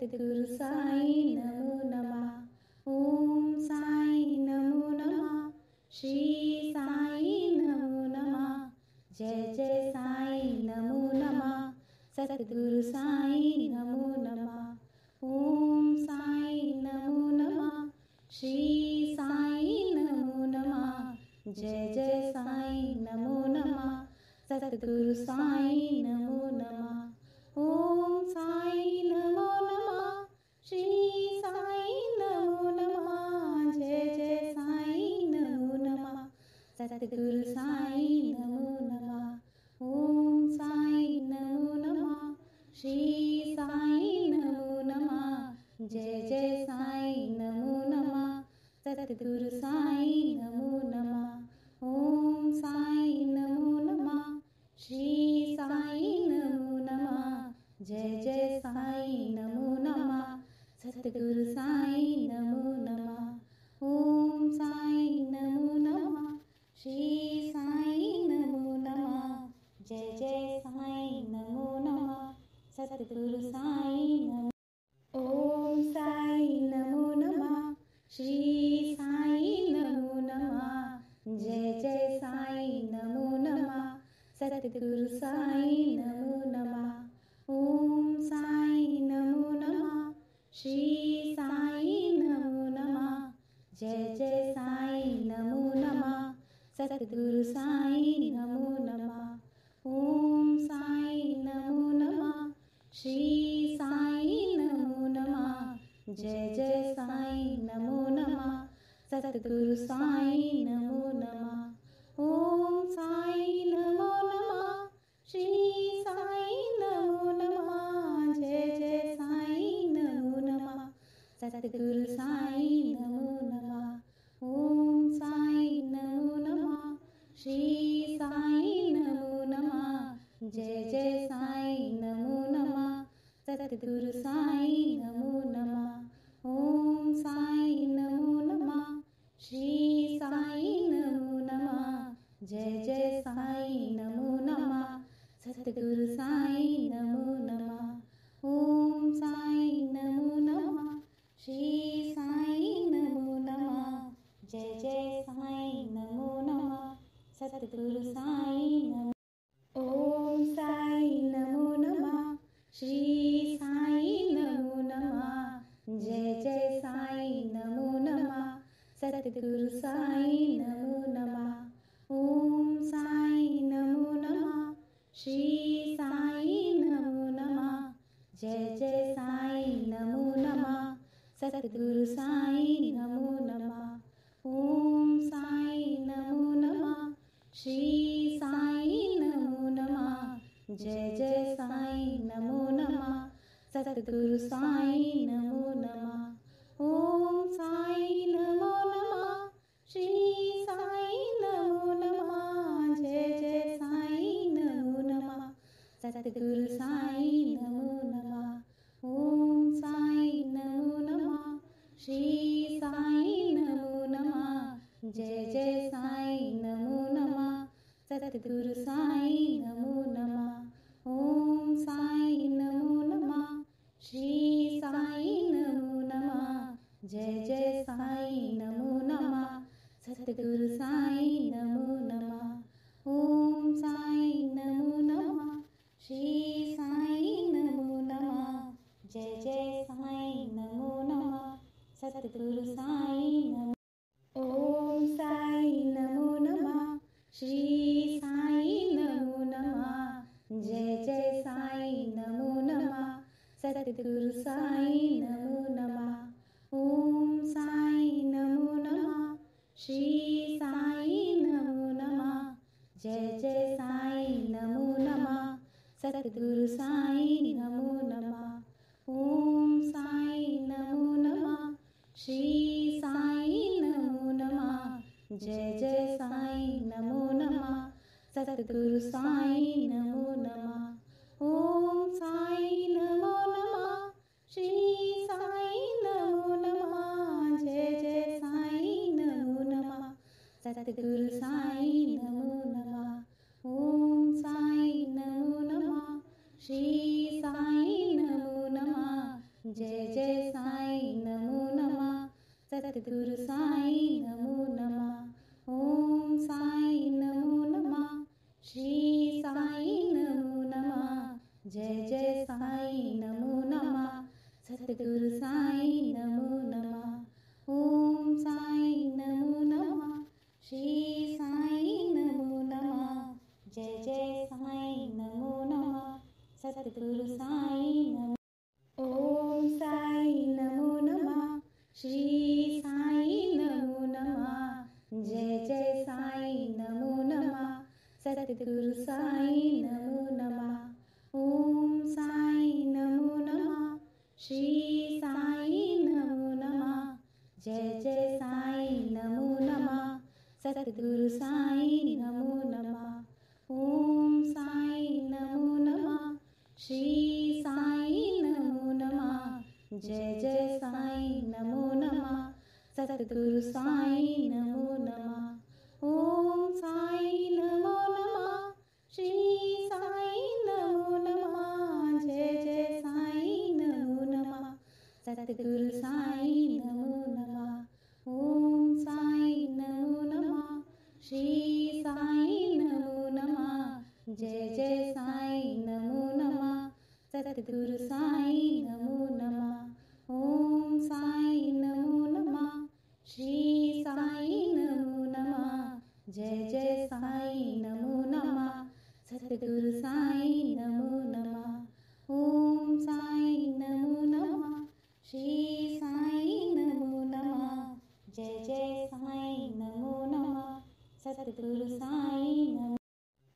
सद्गुरु साई नमो नमः। ओम साई नमो नमः। श्री साई नमो नमः। जय जय साई नमो नमः। सद्गुरु साई नमो नमः। ओम साई नमो नमः। श्री साई नमो नमः। जय जय साई नमो नमः। सद्गुरु साई नमो नमः। ओम साई नमो नमः। श्री साई नमो नमः। जय जय साई नमो नमः। सद्गुरु साई नमो नमः। ओम साई नमो नमः। श्री साई नमो नमः। जय जय साई नमो नमः। सद्गुरु साई नमो नमः। ओम साई नमो नमः। श्री साई नमो नमः। जय जय साई नमो नमः। सद्गुरु साई नमो नमः। ओम साई नमो नमः। श्री साई नमो नमः। जय जय साई नमो नमः। सद्गुरु साई नमो। ओम साई नमो नमः। श्री साई नमो नमः। जय जय साई नमो नमः। सद्गुरु साई नमो नमः। ओम साई नमो नमः। श्री साई नमो नमः। जय जय साई नमो नमः। सद्गुरु साई नमो नमः। ओम साई नमो नमः। श्री साई नमो नमः। जय जय साई नमो नमः। सद्गुरु साई नमो नमः। ओम साई नमो नमः। श्री साई नमो नमः। जय जय साई नमो नमः। सद्गुरु साई नमो नमः। ओम साई नमो नमः। श्री साई नमो नमः। जय जय साई नमो नमः। सद्गुरु साई नमो नमः। ओम साई नमो नमः। श्री साई नमो नमः। जय जय साई नमो नमः। सद्गुरु साई नमो नमः। ओम साई नमो नमः। श्री साई नमो नमः। जय जय साई नमो नमः। सद्गुरु साई नमो। ओम साई नमो नमः। श्री साई नमो नमः। जय जय साई नमो नमः। सद्गुरु साई नमो नमः। ओम साई नमो नमः। श्री साई नमो नमः। जय जय साई नमो नमः। सद्गुरु साई नमो नमः। ओम साई नमो नमः। श्री साई नमो नमः। जय जय साई नमो नमः। सद्गुरु साई नमो नमः। ओम साई नमो नमः। श्री साई नमो नमः। जय जय साई नमो नमः। सद्गुरु साई नमो नमः। ओम साई नमो नमः। श्री साई नमो नमः। जय जय साई नमो नमः। सद्गुरु साई नमो नमः। ओम साई नमो नमः। श्री साई नमो नमः। जय जय साई नमो नमः। सद्गुरु साई नमो नमः। ओम साई नमो नमः। श्री साई नमो नमः। जय जय साई नमो नमः। सद्गुरु साई नमो। ओम साई नमो नमः। श्री साई नमो नमः। जय जय साई नमो नमः। सद्गुरु साई नमो नमः। ओम साई नमो नमः। श्री साई नमो नमः। जय जय साई नमो नमः। सद्गुरु साई नमो नमः। ओम साई नमो नमः। श्री साई नमो नमः। जय जय साई नमो नमः। सद्गुरु साई नमो नमः। ओम साई नमो नमः। श्री साई नमो नमः। जय जय साई नमो नमः। सद्गुरु साई नमो नमः। ओम साई नमो नमः। श्री साई नमो नमः। जय जय साईं नमो नमः। सतगुरु साईं नमो नमः। ओम साईं नमो नमः। श्री साईं नमो नमः। जय जय साईं नमो नमः। सतगुरु साईं नमो नमः। ओम साईं नमो नमः। श्री साईं नमो नमः। जय जय साईं नमो नमः। सतगुरु साईं नमो। ओम साईं नमो नमः। श्री साईं नमो नमः। जय जय साईं नमो नमः। सतगुरु साईं नमो नमः। ओम साईं नमो नमः। श्री साईं नमो नमः। जय जय साईं नमो नमः। सतगुरु साईं नमो नमः। ओम साईं नमो नमः। श्री साईं नमो नमः। जय जय साईं नमो नमः। सतगुरु साईं नमो नमः। ओम साईं नमो नमः। श्री साईं नमो नमः। जय जय साईं नमो नमः। सतगुरु साईं नमो नमः। ओम साईं नमो नमः। श्री साईं नमो नमः। जय जय साईं नमो नमः। सतगुरु साईं नमो नमः। ओम साईं नमो नमः। श्री साईं नमो नमः। जय जय साईं नमो नमः। सतगुरु साईं नमो नमः। ओम साईं नमो नमः। श्री साईं नमो नमः। जय जय साईं नमो नमः। सतगुरु साईं नमो।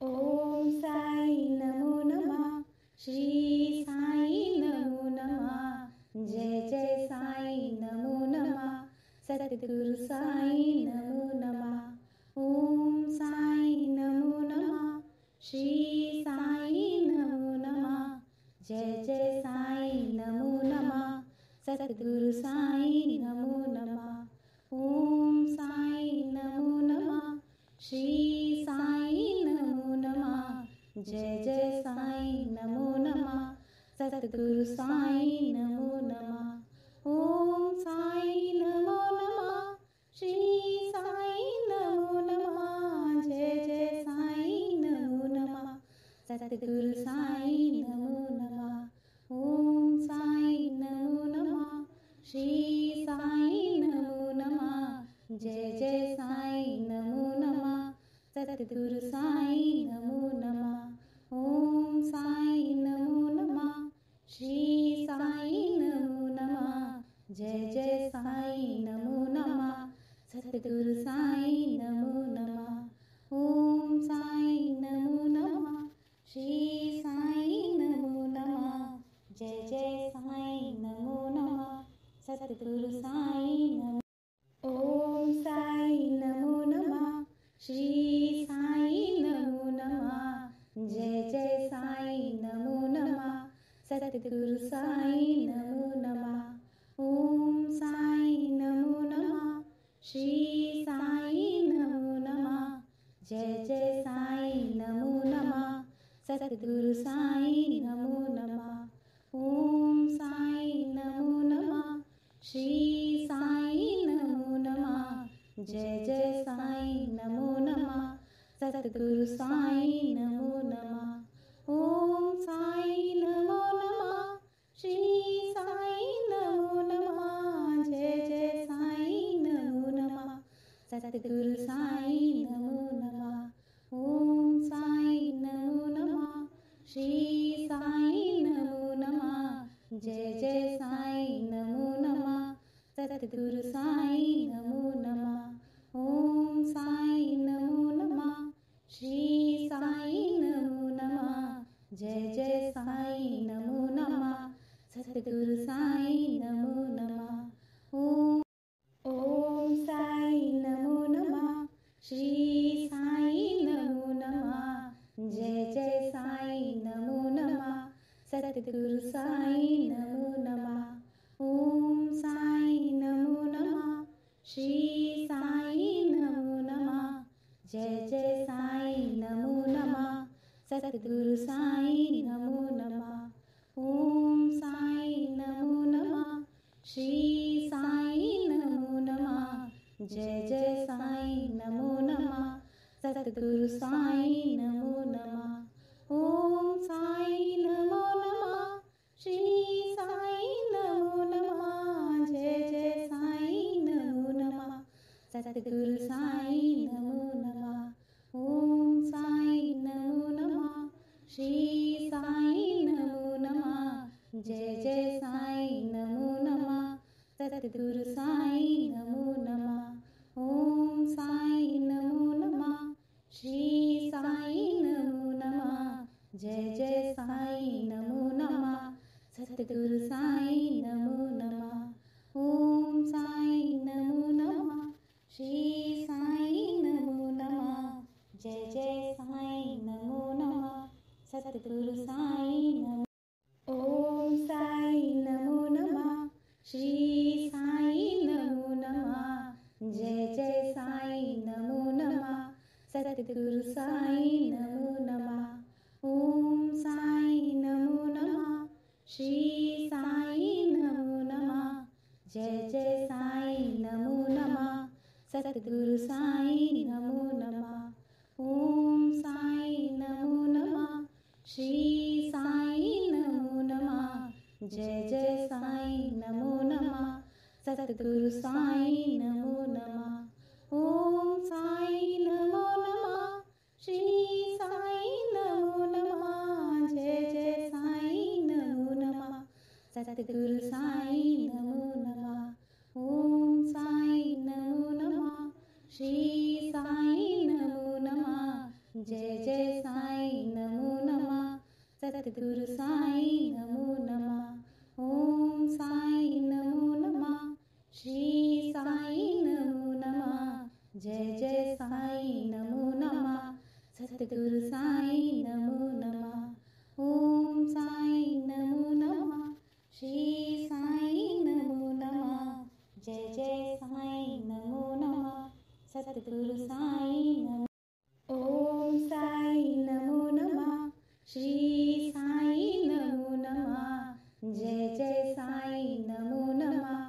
ओम साईं नमो नमः। श्री साईं नमो नमः। जय जय साईं नमो नमः। सतगुरु साईं नमो नमः। ओम साईं नमो नमः। श्री साईं नमो नमः। जय जय साईं नमो नमः। सतगुरु साईं नमो नमः। ओम साईं नमो नमः। श्री साईं नमो नमः। जय जय साईं नमो नमः। सतगुरु साईं नमो नमः। ओम साईं नमो नमः। श्री साईं नमो नमः। जय जय साईं नमो नमः। सतगुरु साईं नमो नमः। ओम साईं नमो नमः। श्री साईं नमो नमः। जय जय साईं नमो नमः। सतगुरु साईं नमो नमः। ओम साईं नमो नमः। श्री साईं नमो नमः। जय जय साईं नमो नमः। सतगुरु साईं नमो नमः। ओम साईं नमो नमः। श्री साईं नमो नमः। जय जय साईं नमो नमः। सतगुरु साईं नमो। ओम साईं नमो नमः। श्री साईं नमो नमः। जय जय साईं नमो नमः। सतगुरु साईं नमो नमः। ओम साईं नमो नमः। श्री साईं नमो नमः। जय जय साईं नमो नमः। सतगुरु साईं नमो नमः। ओम साईं नमो नमः। श्री साईं नमो नमः। जय जय साईं नमो नमः। सतगुरु साईं नमो नमः। ओम साईं नमो नमः। श्री साईं नमो नमः। जय जय साईं नमो नमः। सतगुरु साईं नमो नमः। ओम साईं नमो नमः। श्री साईं नमो नमः। जय जय साईं नमो नमः। सतगुरु साईं नमो नमः। ओम साईं नमो नमः। श्री साईं नमो नमः। जय जय साईं नमो नमः। सतगुरु साईं नमो नमः। ओम साईं नमो नमः। श्री साईं नमो नमः। जय जय साईं नमो नमः। सतगुरु साईं नमो नमः। ओम साईं नमो नमः। श्री साईं नमो नमः। जय जय साईं नमो नमः। सतगुरु साईं नमो नमः। ओम साईं नमो नमः। जय जय साईं नमो नमः सतगुरु साईं नमो नमः ओम साईं नमो नमः श्री साईं नमो नमः जय जय साईं नमो नमः सतगुरु साईं नमो नमः ओम साईं नमो नमः श्री साईं नमो नमः जय जय साईं नमो नमः सतगुरु साईं नमो नमः ओम साईं नमो नमः श्री साईं नमो नमः जय जय साईं नमो नमः सतगुरु साईं नमो नमः ओम साईं नमो नमः श्री साईं नमो नमः जय जय साईं नमो नमः सतगुरु साईं नमो ओम साईं नमो नमः श्री साईं नमो नमः जय जय साईं नमो नमः सतगुरु साईं नमो नमः ओम साईं नमो नमः श्री साईं नमो नमः जय जय साईं नमो नमः सतगुरु साईं नमो नमः ओम साईं नमो नमः श्री साईं नमो नमः जय जय साईं नमो नमः सतगुरु साईं नमो नमः ओम साईं नमो नमः श्री साईं नमो नमः जय जय साईं नमो नमः सतगुरु साईं नमो नमः ओम साईं नमो नमः श्री साईं नमो नमः जय जय साईं नमो नमः सतगुरु साईं नमो नमः ओम साईं नमो नमः श्री साईं नमो नमः जय जय साईं नमो नमः सतगुरु साईं नमो नमः ओम साईं नमो नमः श्री साईं नमो नमः जय जय साईं नमो नमः सतगुरु साईं नमो ओम साईं नमो नमः श्री साईं नमो नमः जय जय साईं नमो नमः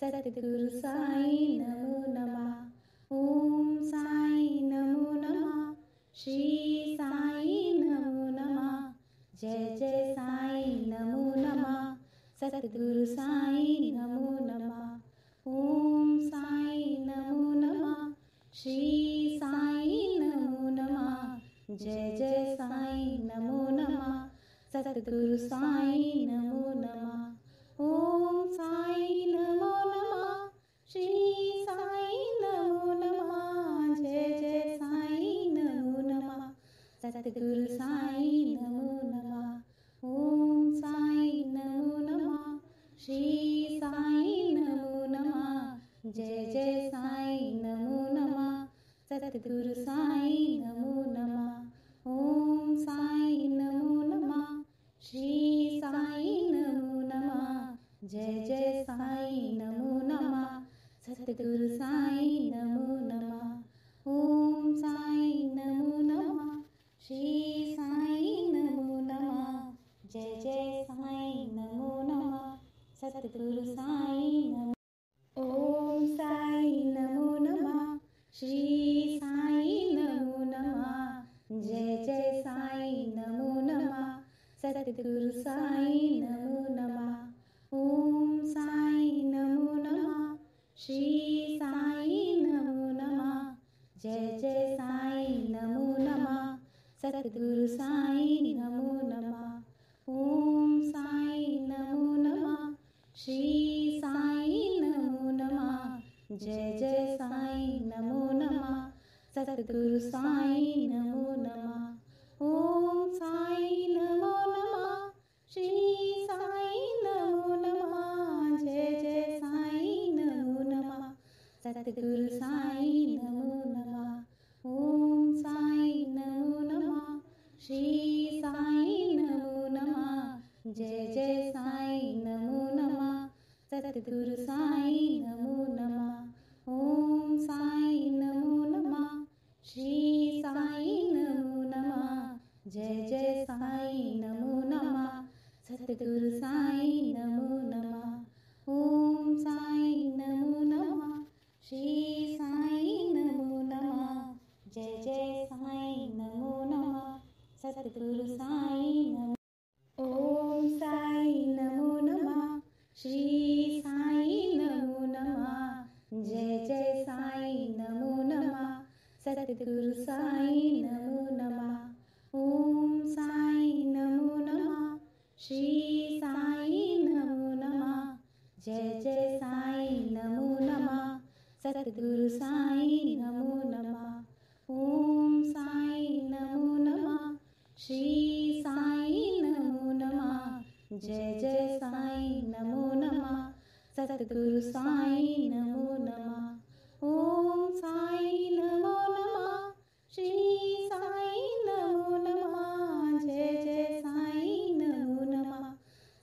सतगुरु साईं नमो नमः ओम साईं नमो नमः श्री साईं नमो नमः जय जय साईं नमो नमः सतगुरु साईं नमो नमः ओम साईं नमो नमः श्री साईं नमो नमः जय जय साईं नमो नमः सतगुरु साईं नमो नमः ओम साईं नमो नमः श्री साईं नमो नमः जय जय साईं नमो नमः सतगुरु साईं नमो नमः ओम साईं नमो नमः श्री साईं नमो नमः जय जय साईं नमो नमः सतगुरु साईं नमो नमः ओम साईं नमो नमः श्री साईं नमो नमः जय जय साईं नमो नमः सतगुरु साईं नमो नमः ओम साईं नमो नमः श्री साईं नमो नमः जय जय साईं नमो नमः सतगुरु साईं नमो ओम साईं नमो नमः श्री साईं नमो नमः जय जय साईं नमो नमः सतगुरु साईं नमो नमः ओम साईं नमो नमः श्री साईं नमो नमः जय जय साईं नमो नमः सतगुरु साईं नमो नमः ओम साईं नमो नमः श्री साईं नमो नमः जय जय साईं नमो नमः सतगुरु साईं नमो नमः ओम साईं नमो नमः श्री साईं नमो नमः जय जय साईं नमो नमः सतगुरु साईं नमो नमः ओम साईं नमो नमः श्री साईं नमो नमः जय जय साईं नमो नमः सतगुरु साईं नमो नमः ओम साईं नमो नमः श्री साईं सतगुरु साईं नमो नमः। ओम साईं नमो नमः। श्री साईं नमो नमः। जय जय साईं नमो नमः। सतगुरु साईं नमो नमः। ओम साईं नमो नमः। श्री साईं नमो नमः। जय जय साईं नमो नमः। सतगुरु साईं नमो नमः। ओम साईं नमो नमः। श्री साईं नमो नमः। जय जय साईं नमो नमः।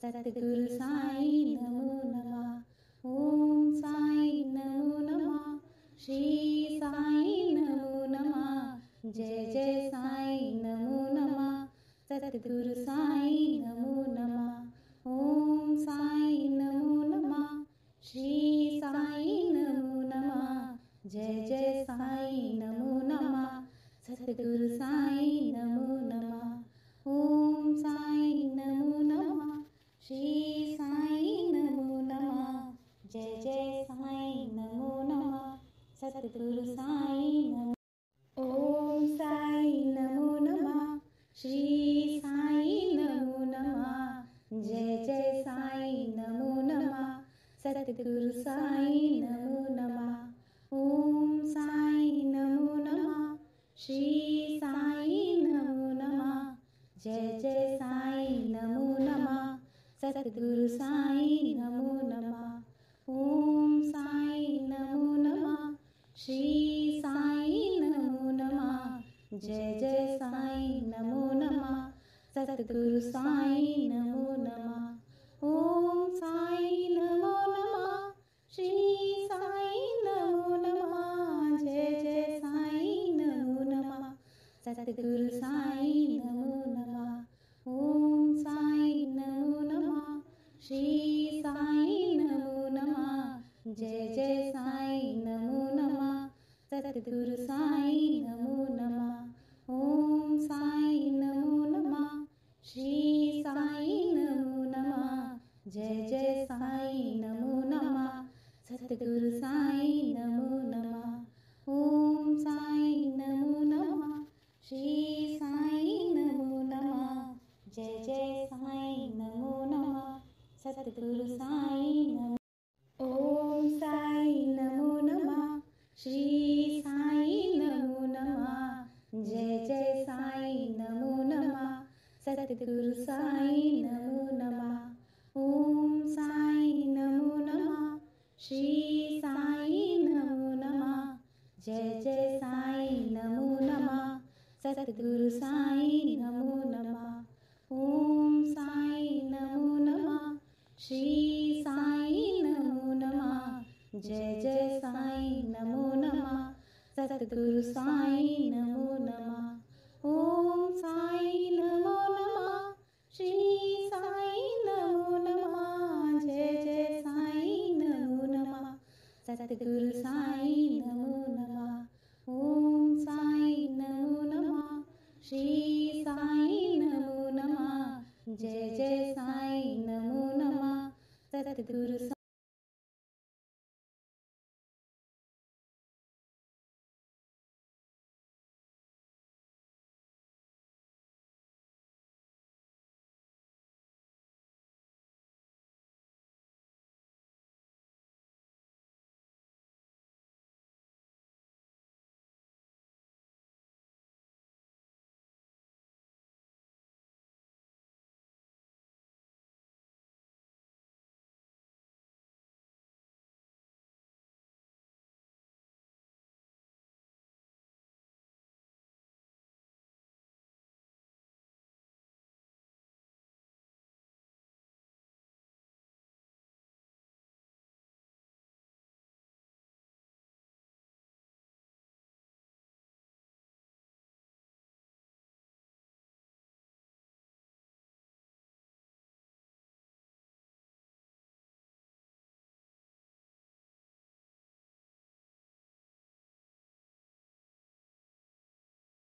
सतगुरु साईं नमो नमः। ओम साईं नमो नमः। श्री साईं नमो नमः। जय जय साईं नमो नमः। सतगुरु साईं नमो नमः। ओम साईं नमो नमः। श्री साईं नमो नमः। जय जय साईं नमो नमः। सतगुरु साईं नमो नमः। ओम साईं नमो नमः। श्री साईं नमो नमः। जय जय साईं नमो नमः। सतगुरु साईं नमो। ओम साईं नमो नमः। श्री साईं नमो नमः। जय जय साईं नमो नमः। सतगुरु साईं नमो नमः। ओम साईं नमो नमः। श्री साईं नमो नमः। जय जय साईं नमो नमः। सतगुरु साईं नमो नमः। ओम साईं नमो नमः। श्री साईं नमो नमः। जय जय साईं नमो नमः। सतगुरु साईं नमो नमः। ओम साईं नमो नमः। श्री साईं नमो नमः। जय जय साईं नमो नमः। सतगुरु साईं नमो नमः। ओम साईं नमो नमः। श्री साईं नमो नमः। जय जय साईं नमो नमः। सतगुरु साईं नमो नमः। ओम साईं नमो नमः। श्री साईं नमो नमः। जय जय साईं नमो नमः। सतगुरु साईं नमो नमः। ओम साईं नमो नमः। श्री साईं नमो नमः। जय जय साईं नमो नमः। सतगुरु साईं नमो। ओम साईं नमो नमः। श्री साईं नमो नमः। जय जय साईं नमो नमः। सतगुरु साईं नमो नमः। ओम साईं नमो नमः। श्री साईं नमो नमः। जय जय साईं नमो नमः। सतगुरु साईं नमो नमः। ओम साईं नमो नमः। श्री साईं नमो नमः। जय जय साईं नमो नमः। सतगुरु साईं नमो नमः। ओम साईं नमो नमः। श्री साईं नमो नमः। जय जय साईं नमो नमः। सतगुरु साईं नमो नमः। ओम साईं नमो नमः। श्री साईं नमो नमः। जय जय साईं नमो नमः। सतगुरु